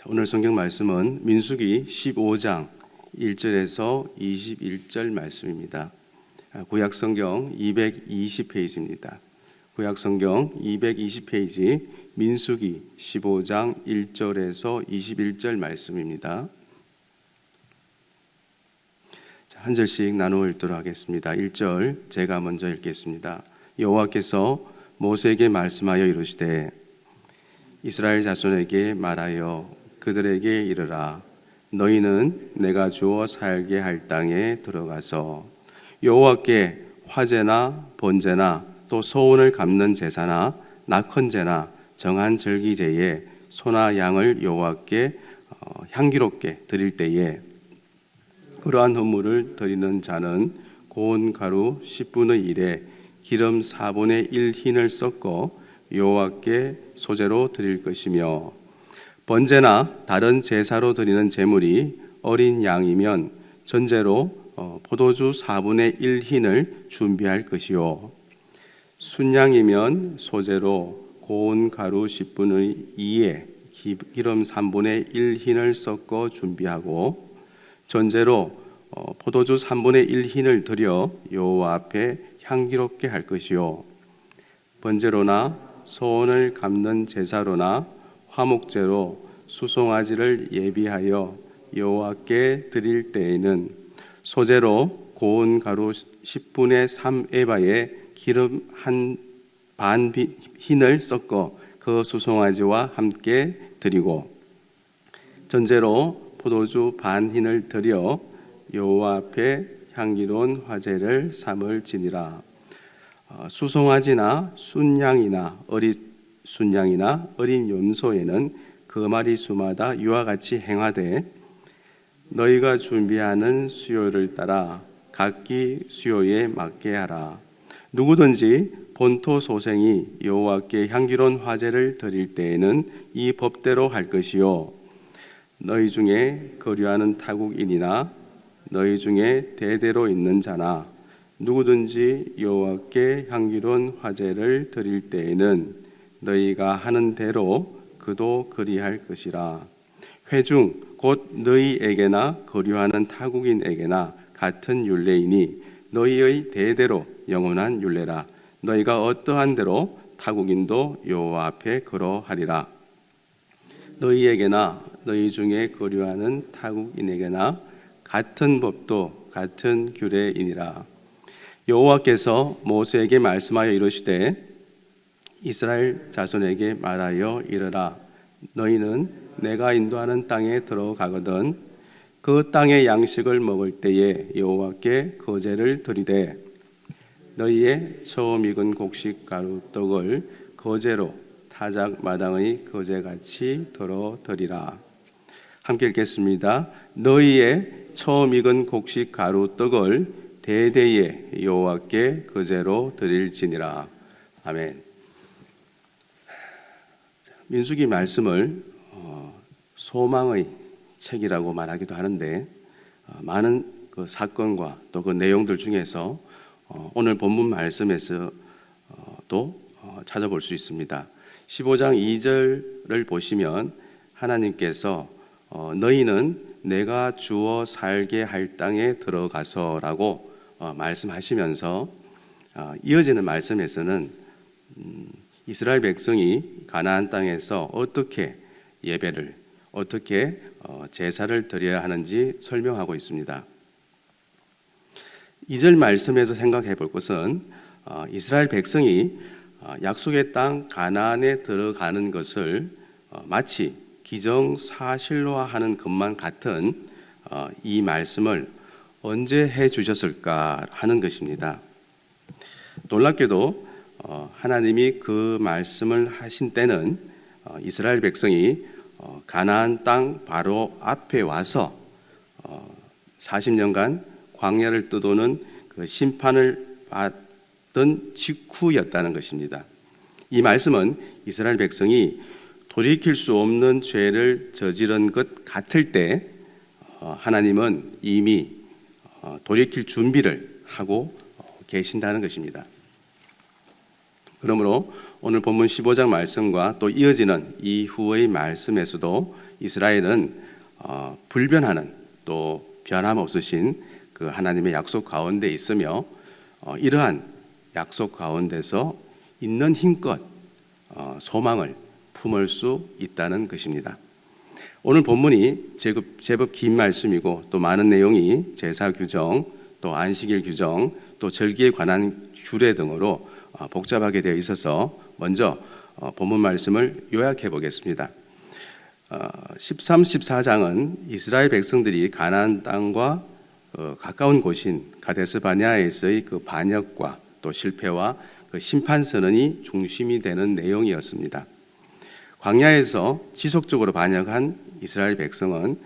오늘 성경 말씀은 민수기 15장 1절에서 21절 말씀입니다. 구약 성경 220페이지입니다. 구약 성경 220페이지 민수기 15장 1절에서 21절 말씀입니다. 한 절씩 나누어 읽도록 하겠습니다. 1절 제가 먼저 읽겠습니다. 여호와께서 모세에게 말씀하여 이르시되 이스라엘 자손에게 말하여 그들에게 이르라. 너희는 내가 주어 살게 할 땅에 들어가서 여호와께 화제나 번제나 또 소원을 갚는 제사나 낙헌제나 정한 절기제에 소나 양을 여호와께 향기롭게 드릴 때에 그러한 헌물을 드리는 자는 고운 가루 10분의 1에 기름 4분의 1 흰을 섞어 여호와께 소제로 드릴 것이며 번제나 다른 제사로 드리는 제물이 어린 양이면 전제로 포도주 4분의 1 흰을 준비할 것이요 순양이면 소제로 고운 가루 10분의 2에 기름 3분의 1 흰을 섞어 준비하고 전제로 포도주 3분의 1 흰을 드려 여호와 앞에 향기롭게 할 것이요 번제로나 소원을 갚는 제사로나 화목제로 수송아지를 예비하여 여호와께 드릴 때에는 소제로 고운 가루 10분의 3 에바에 기름 한 반 흰을 섞어 그 수송아지와 함께 드리고 전제로 포도주 반 흰을 드려 여호와 앞에 향기로운 화제를 삼을지니라. 수송아지나 순양이나 순양이나 어린 염소에는 그 마리 수마다 이와 같이 행하되 너희가 준비하는 수요를 따라 각기 수요에 맞게 하라. 누구든지 본토 소생이 여호와께 향기로운 화제를 드릴 때에는 이 법대로 할 것이요 너희 중에 거류하는 타국인이나 너희 중에 대대로 있는 자나 누구든지 여호와께 향기로운 화제를 드릴 때에는 너희가 하는 대로 그도 그리할 것이라. 회중 곧 너희에게나 거류하는 타국인에게나 같은 율례이니 너희의 대대로 영원한 율례라. 너희가 어떠한 대로 타국인도 여호와 앞에 그러하리라. 너희에게나 너희 중에 거류하는 타국인에게나 같은 법도 같은 규례이니라. 여호와께서 모세에게 말씀하여 이르시되 이스라엘 자손에게 말하여 이르라. 너희는 내가 인도하는 땅에 들어가거든 그 땅의 양식을 먹을 때에 여호와께 거제를 드리되 너희의 처음 익은 곡식 가루 떡을 거제로 타작 마당의 거제같이 덜어 드리라. 함께 읽겠습니다. 너희의 처음 익은 곡식 가루 떡을 대대에 여호와께 거제로 드릴지니라. 아멘. 민수기 말씀을 소망의 책이라고 말하기도 하는데 많은 그 사건과 또 그 내용들 중에서 오늘 본문 말씀에서 또 찾아볼 수 있습니다. 15장 2절을 보시면 하나님께서 너희는 내가 주어 살게 할 땅에 들어가서라고 말씀하시면서 이어지는 말씀에서는 이스라엘 백성이 가나안 땅에서 어떻게 예배를 어떻게 제사를 드려야 하는지 설명하고 있습니다. 2절 말씀에서 생각해 볼 것은 이스라엘 백성이 약속의 땅 가나안에 들어가는 것을 마치 기정사실화하는 것만 같은 이 말씀을 언제 해 주셨을까 하는 것입니다. 놀랍게도 하나님이 그 말씀을 하신 때는 이스라엘 백성이 가나안 땅 바로 앞에 와서 40년간 광야를 떠도는 그 심판을 받던 직후였다는 것입니다. 이 말씀은 이스라엘 백성이 돌이킬 수 없는 죄를 저지른 것 같을 때 하나님은 이미 돌이킬 준비를 하고 계신다는 것입니다. 그러므로 오늘 본문 15장 말씀과 또 이어지는 이후의 말씀에서도 이스라엘은 불변하는 또 변함없으신 그 하나님의 약속 가운데 있으며 이러한 약속 가운데서 있는 힘껏 소망을 품을 수 있다는 것입니다. 오늘 본문이 제법 긴 말씀이고 또 많은 내용이 제사 규정, 또 안식일 규정, 또 절기에 관한 규례 등으로 복잡하게 되어 있어서 먼저 본문 말씀을 요약해 보겠습니다. 13, 14장은 이스라엘 백성들이 가나안 땅과 가까운 곳인 가데스 바네아에서의 그 반역과 또 실패와 그 심판 선언이 중심이 되는 내용이었습니다. 광야에서 지속적으로 반역한 이스라엘 백성은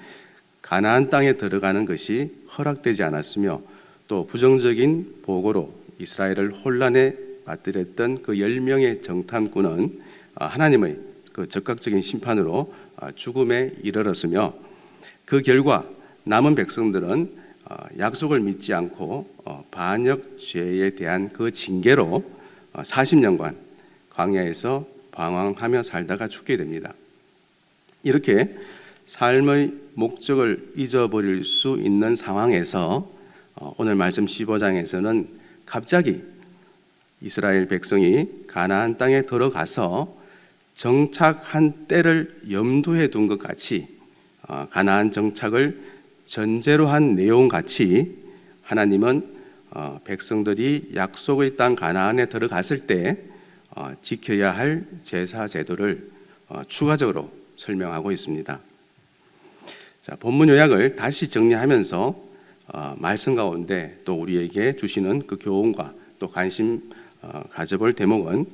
가나안 땅에 들어가는 것이 허락되지 않았으며 또 부정적인 보고로 이스라엘을 혼란에 빠뜨렸던 그 10명의 정탐꾼은 하나님의 그 적극적인 심판으로 죽음에 이르렀으며 그 결과 남은 백성들은 약속을 믿지 않고 반역 죄에 대한 그 징계로 40년간 광야에서 방황하며 살다가 죽게 됩니다. 이렇게 삶의 목적을 잊어버릴 수 있는 상황에서 오늘 말씀 15장에서는 갑자기 이스라엘 백성이 가나안 땅에 들어가서 정착한 때를 염두에 둔 것 같이 가나안 정착을 전제로 한 내용 같이 하나님은 백성들이 약속의 땅 가나안에 들어갔을 때 지켜야 할 제사 제도를 추가적으로 설명하고 있습니다. 자, 본문 요약을 다시 정리하면서 말씀 가운데 또 우리에게 주시는 그 교훈과 또 관심 가져볼 대목은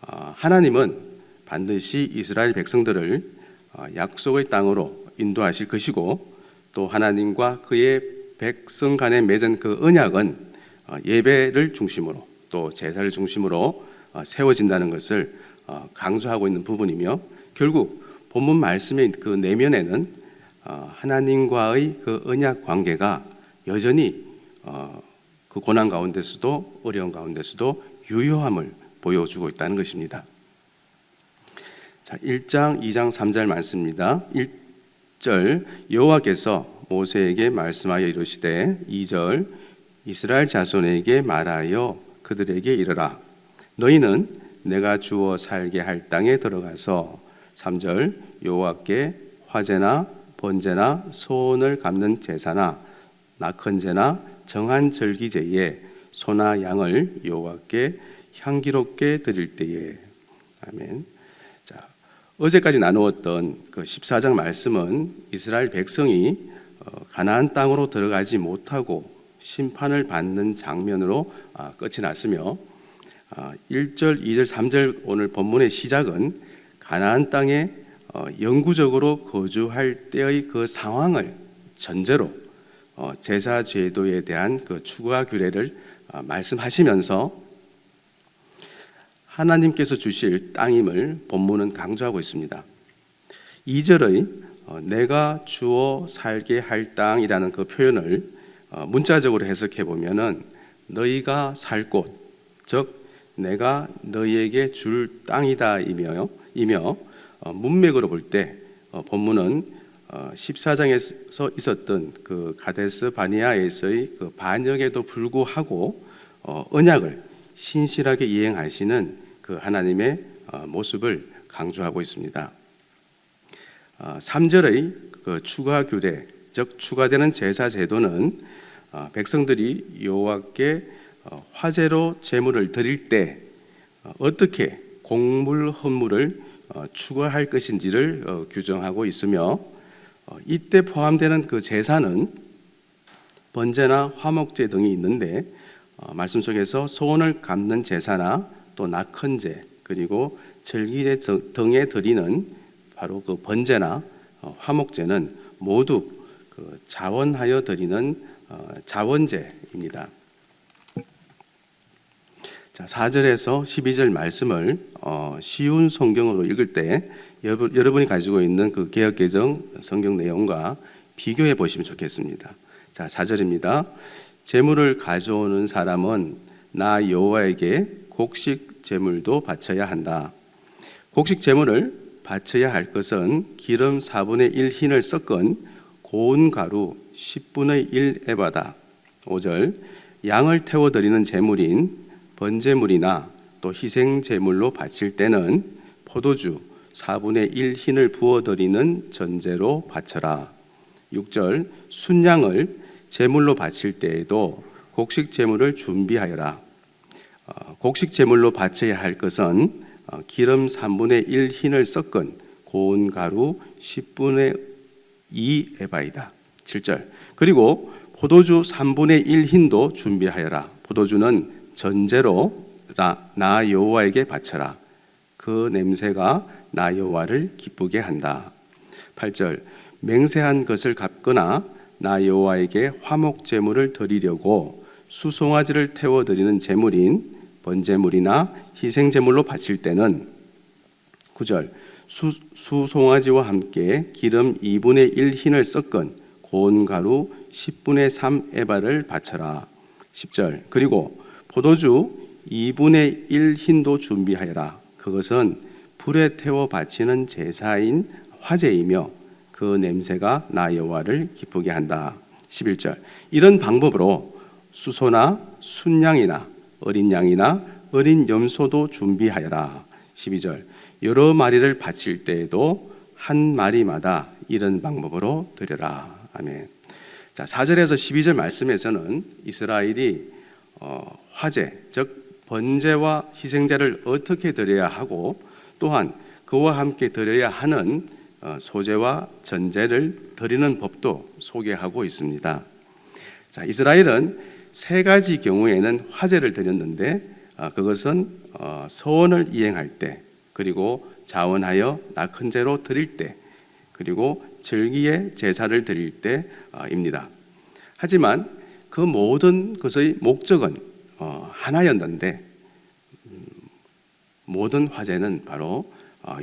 하나님은 반드시 이스라엘 백성들을 약속의 땅으로 인도하실 것이고 또 하나님과 그의 백성 간에 맺은 그 언약은 예배를 중심으로 또 제사를 중심으로 세워진다는 것을 강조하고 있는 부분이며 결국 본문 말씀의 그 내면에는 하나님과의 그 언약 관계가 여전히 그 고난 가운데서도 어려운 가운데서도 유효함을 보여주고 있다는 것입니다. 자, 1장, 2장, 3절 말씀입니다. 1절 여호와께서 모세에게 말씀하여 이르시되 2절 이스라엘 자손에게 말하여 그들에게 이르라 너희는 내가 주어 살게 할 땅에 들어가서 3절 여호와께 화제나 번제나 소원을 갚는 제사나 낙헌제나 정한 절기제에 소나 양을 여호와께 향기롭게 드릴 때에 아멘. 자, 어제까지 나누었던 그 14장 말씀은 이스라엘 백성이 가나안 땅으로 들어가지 못하고 심판을 받는 장면으로 끝이 났으며 1절, 2절, 3절 오늘 본문의 시작은 가나안 땅에 영구적으로 거주할 때의 그 상황을 전제로 제사 제도에 대한 그 추가 규례를 말씀하시면서 하나님께서 주실 땅임을 본문은 강조하고 있습니다. 2절의 내가 주어 살게 할 땅이라는 그 표현을 문자적으로 해석해 보면은 너희가 살 곳, 즉 내가 너희에게 줄 땅이다 이며 문맥으로 볼 때 본문은 14장에서 있었던 그 가데스 바네아에서의 그 반역에도 불구하고 언약을 신실하게 이행하시는 그 하나님의 모습을 강조하고 있습니다. 3절의 그 추가 규례, 즉 추가되는 제사 제도는 백성들이 여호와께 화제로 제물을 드릴 때 어떻게 곡물, 헌물을 추가할 것인지를 규정하고 있으며 이때 포함되는 그 제사는 번제나 화목제 등이 있는데 말씀 속에서 소원을 갚는 제사나 또 낙헌제 그리고 절기제 등에 드리는 바로 그 번제나 화목제는 모두 그 자원하여 드리는 자원제입니다. 자, 4절에서 12절 말씀을 쉬운 성경으로 읽을 때 여러분이 가지고 있는 그 개역개정 성경 내용과 비교해 보시면 좋겠습니다. 자, 4절입니다. 제물을 가져오는 사람은 나 여호와에게 곡식 제물도 바쳐야 한다. 곡식 제물을 바쳐야 할 것은 기름 4분의 1 흰을 섞은 고운 가루 10분의 1 에바다. 5절 양을 태워드리는 제물인 번제물이나 또 희생제물로 바칠 때는 포도주 4분의 1 흰을 부어드리는 전제로 바쳐라. 6절 순양을 제물로 바칠 때에도 곡식 제물을 준비하여라. 곡식 제물로 바쳐야 할 것은 기름 3분의 1 흰을 섞은 고운 가루 10분의 2 에바이다. 7절 그리고 포도주 3분의 1 흰도 준비하여라. 포도주는 전제로 나 여호와에게 바쳐라. 그 냄새가 나 여호와를 기쁘게 한다. 8절 맹세한 것을 갚거나 나 여호와에게 화목 제물을 드리려고 수송아지를 태워드리는 제물인 번제물이나 희생제물로 바칠 때는 9절 수송아지와 함께 기름 2분의 1 흰을 섞은 고운 가루 10분의 3 에바를 바쳐라. 10절 그리고 포도주 2분의 1 흰도 준비하여라. 그것은 불에 태워 바치는 제사인 화제이며 그 냄새가 나 여호와를 기쁘게 한다. 11절 이런 방법으로 수소나 순양이나 어린 양이나 어린 염소도 준비하여라. 12절 여러 마리를 바칠 때에도 한 마리마다 이런 방법으로 드려라. 아멘. 자, 4절에서 12절 말씀에서는 이스라엘이 화제, 즉 번제와 희생자를 어떻게 드려야 하고 또한 그와 함께 드려야 하는 소제와 전제를 드리는 법도 소개하고 있습니다. 자, 이스라엘은 세 가지 경우에는 화제를 드렸는데 그것은 서원을 이행할 때, 그리고 자원하여 낙헌제로 드릴 때, 그리고 절기에 제사를 드릴 때입니다. 하지만 그 모든 것의 목적은 하나였는데 모든 화제는 바로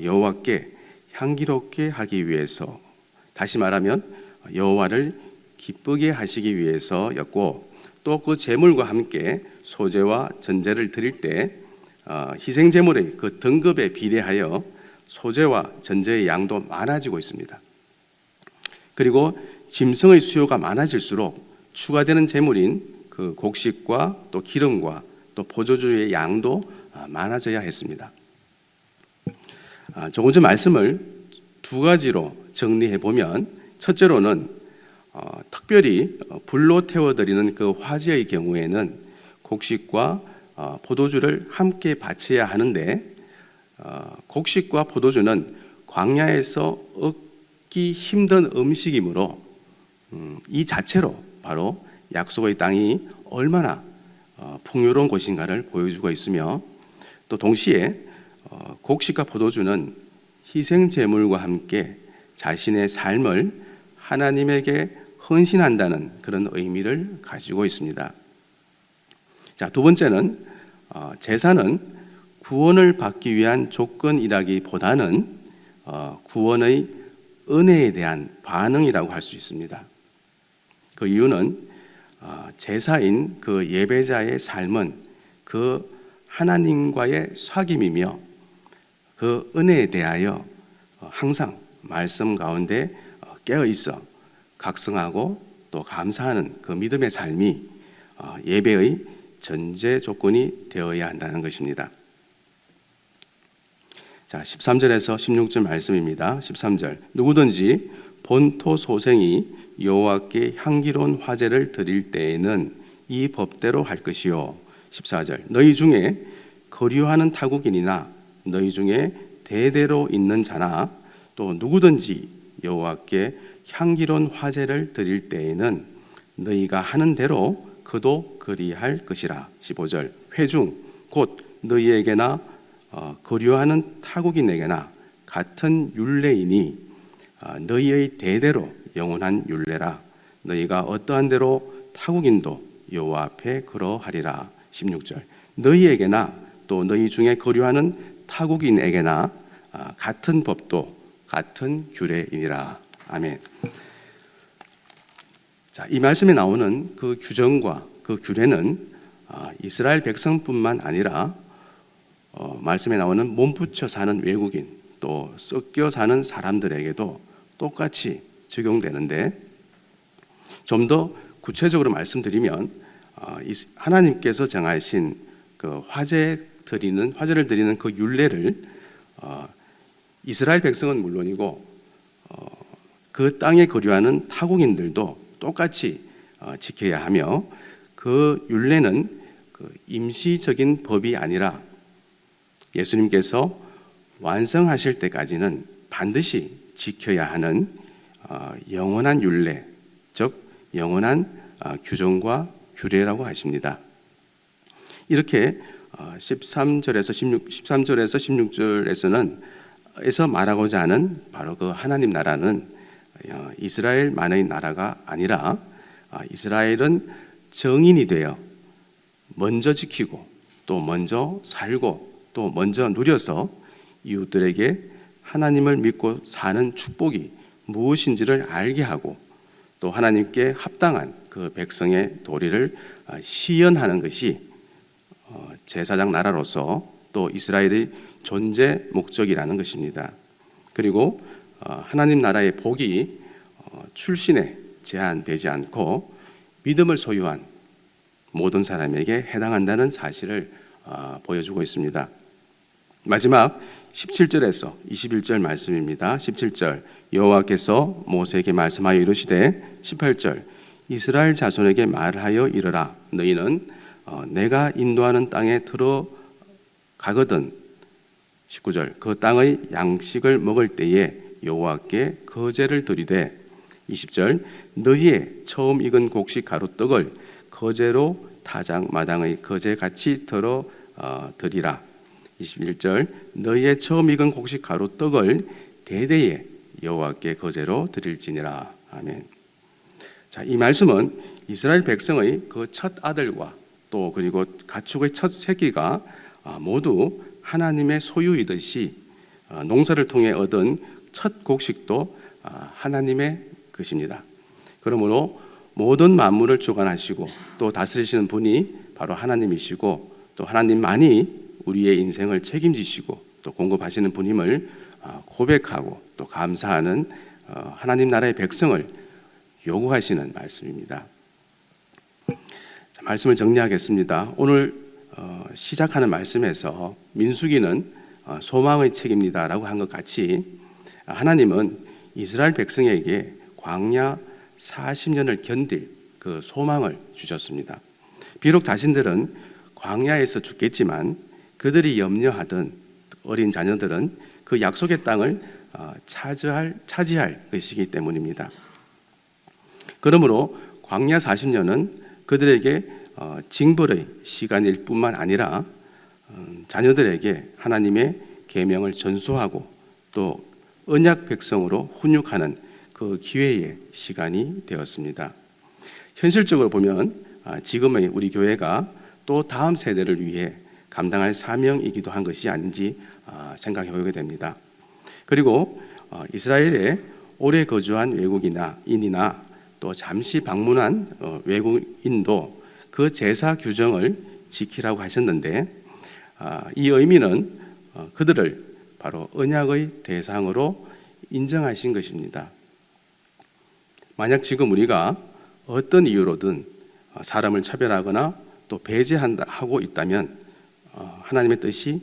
여호와께 향기롭게 하기 위해서, 다시 말하면 여호와를 기쁘게 하시기 위해서였고, 또 그 제물과 함께 소제와 전제를 드릴 때 희생 제물의 그 등급에 비례하여 소제와 전제의 양도 많아지고 있습니다. 그리고 짐승의 수요가 많아질수록 추가되는 제물인 그 곡식과 또 기름과 또 포도주의 양도 많아져야 했습니다. 조금 전 말씀을 두 가지로 정리해 보면, 첫째로는 특별히 불로 태워드리는 그 화제의 경우에는 곡식과 포도주를 함께 바쳐야 하는데, 곡식과 포도주는 광야에서 얻기 힘든 음식이므로 이 자체로 바로 약속의 땅이 얼마나 풍요로운 곳인가를 보여주고 있으며, 또 동시에 곡식과 포도주는 희생 제물과 함께 자신의 삶을 하나님에게 헌신한다는 그런 의미를 가지고 있습니다. 자, 두 번째는 제사는 구원을 받기 위한 조건이라기보다는 구원의 은혜에 대한 반응이라고 할 수 있습니다. 그 이유는 제사인 그 예배자의 삶은 그 하나님과의 사귐이며 그 은혜에 대하여 항상 말씀 가운데 깨어 있어 각성하고 또 감사하는 그 믿음의 삶이 예배의 전제 조건이 되어야 한다는 것입니다. 자, 13절에서 16절 말씀입니다. 13절 누구든지 본토 소생이 여호와께 향기로운 화제를 드릴 때에는 이 법대로 할 것이요. 14절 너희 중에 거류하는 타국인이나 너희 중에 대대로 있는 자나 또 누구든지 여호와께 향기로운 화제를 드릴 때에는 너희가 하는 대로 그도 그리할 것이라. 15절 회중 곧 너희에게나 거류하는 타국인에게나 같은 율례이니 너희의 대대로 영원한 율례라. 너희가 어떠한 대로 타국인도 여호와 앞에 그러하리라. 16절 너희에게나 또 너희 중에 거류하는 타국인에게나 같은 법도 같은 규례이니라. 아멘. 자, 이 말씀에 나오는 그 규정과 그 규례는 이스라엘 백성뿐만 아니라 말씀에 나오는 몸붙여 사는 외국인, 또 섞여 사는 사람들에게도 똑같이 적용되는데, 좀 더 구체적으로 말씀드리면 하나님께서 정하신 그 화제를 드리는 그 율례를 이스라엘 백성은 물론이고 그 땅에 거류하는 타국인들도 똑같이 지켜야 하며, 그 율례는 그 임시적인 법이 아니라 예수님께서 완성하실 때까지는 반드시 지켜야 하는 영원한 율례, 즉 영원한 규정과 규례라고 하십니다. 이렇게 13절에서 16절에서 말하고자 하는 바로 그 하나님 나라는 이스라엘만의 나라가 아니라, 이스라엘은 정인이 되어 먼저 지키고 또 먼저 살고 또 먼저 누려서 이웃들에게 하나님을 믿고 사는 축복이 무엇인지를 알게 하고, 또 하나님께 합당한 그 백성의 도리를 시연하는 것이 제사장 나라로서 또 이스라엘의 존재 목적이라는 것입니다. 그리고 하나님 나라의 복이 출신에 제한되지 않고 믿음을 소유한 모든 사람에게 해당한다는 사실을 보여주고 있습니다. 마지막 17절에서 21절 말씀입니다. 17절, 여호와께서 모세에게 말씀하여 이르시되, 18절, 이스라엘 자손에게 말하여 이르라. 너희는 내가 인도하는 땅에 들어가거든. 19절, 그 땅의 양식을 먹을 때에 여호와께 거제를 드리되. 20절, 너희의 처음 익은 곡식 가루떡을 거제로 타작 마당의 거제같이 드리라. 21절, 너희의 처음 익은 곡식 가루떡을 대대에 여호와께 거제로 드릴지니라. 아멘. 자, 이 말씀은 이스라엘 백성의 그 첫 아들과 또 그리고 가축의 첫 새끼가 모두 하나님의 소유이듯이 농사를 통해 얻은 첫 곡식도 하나님의 것입니다. 그러므로 모든 만물을 주관하시고 또 다스리시는 분이 바로 하나님이시고, 또 하나님만이 우리의 인생을 책임지시고 또 공급하시는 분임을 고백하고 또 감사하는 하나님 나라의 백성을 요구하시는 말씀입니다. 자, 말씀을 정리하겠습니다. 오늘 시작하는 말씀에서 민수기는 소망의 책입니다라고 한 것 같이, 하나님은 이스라엘 백성에게 광야 40년을 견딜 그 소망을 주셨습니다. 비록 자신들은 광야에서 죽겠지만 그들이 염려하던 어린 자녀들은 그 약속의 땅을 차지할 것이기 때문입니다. 그러므로 광야 40년은 그들에게 징벌의 시간일 뿐만 아니라 자녀들에게 하나님의 계명을 전수하고 또 언약 백성으로 훈육하는 그 기회의 시간이 되었습니다. 현실적으로 보면 지금의 우리 교회가 또 다음 세대를 위해 감당할 사명이기도 한 것이 아닌지 생각해 보게 됩니다. 그리고 이스라엘에 오래 거주한 외국인이나 또 잠시 방문한 외국인도 그 제사 규정을 지키라고 하셨는데, 이 의미는 그들을 바로 언약의 대상으로 인정하신 것입니다. 만약 지금 우리가 어떤 이유로든 사람을 차별하거나 또 배제하고 있다면 하나님의 뜻이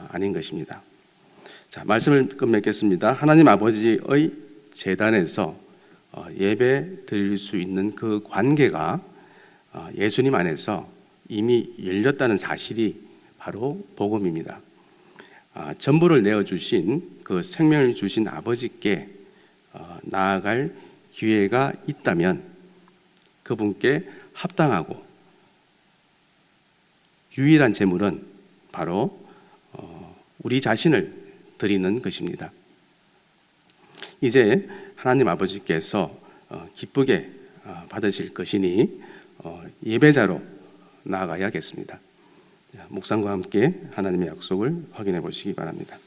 아닌 것입니다. 자, 말씀을 끝맺겠습니다. 하나님 아버지의 제단에서 예배 드릴 수 있는 그 관계가 예수님 안에서 이미 열렸다는 사실이 바로 복음입니다. 전부를 내어주신 그 생명을 주신 아버지께 나아갈 기회가 있다면 그분께 합당하고 유일한 제물은 바로 우리 자신을 드리는 것입니다. 이제 하나님 아버지께서 기쁘게 받으실 것이니 예배자로 나아가야겠습니다. 묵상과 함께 하나님의 약속을 확인해 보시기 바랍니다.